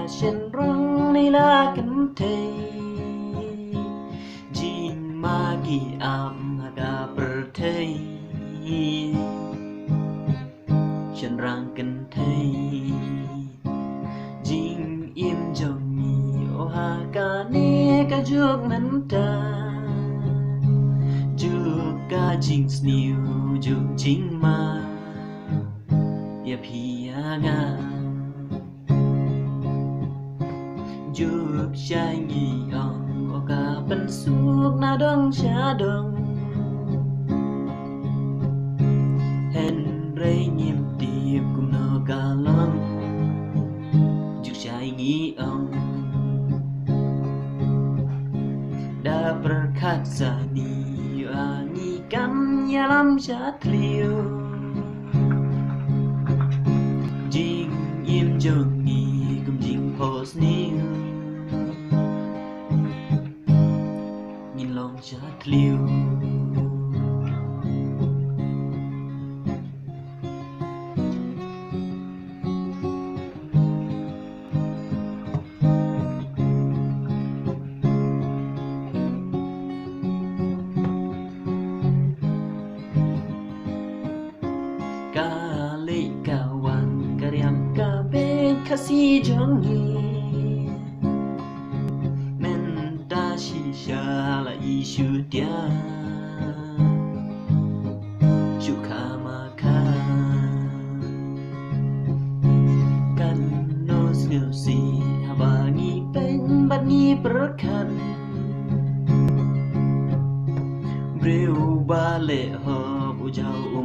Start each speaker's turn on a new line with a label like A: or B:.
A: Shen rung ni la kan thei Jin magi am haga per thei Shen rang kan thei Jin im jong ni o haga ne ka juk nan ta Juk ka jing sniu juk jing ma Ya pi aga Juk shai ngi ong o ka pen suk na dong sha dong Hen rei nhim tiệp cùng nơ ca long Juk shai ngi ong Da berkat zani Ani kan ya lam sha tliu Jing im jong ni kum jing pos niu Nhìn lòng chát liu Ka lệ ka wan ka riam ka be ka si jong ni Sha la isu dia Chuka maka Kan nos ngel si Habangi pen bat ni berkat Breu bale ho bujau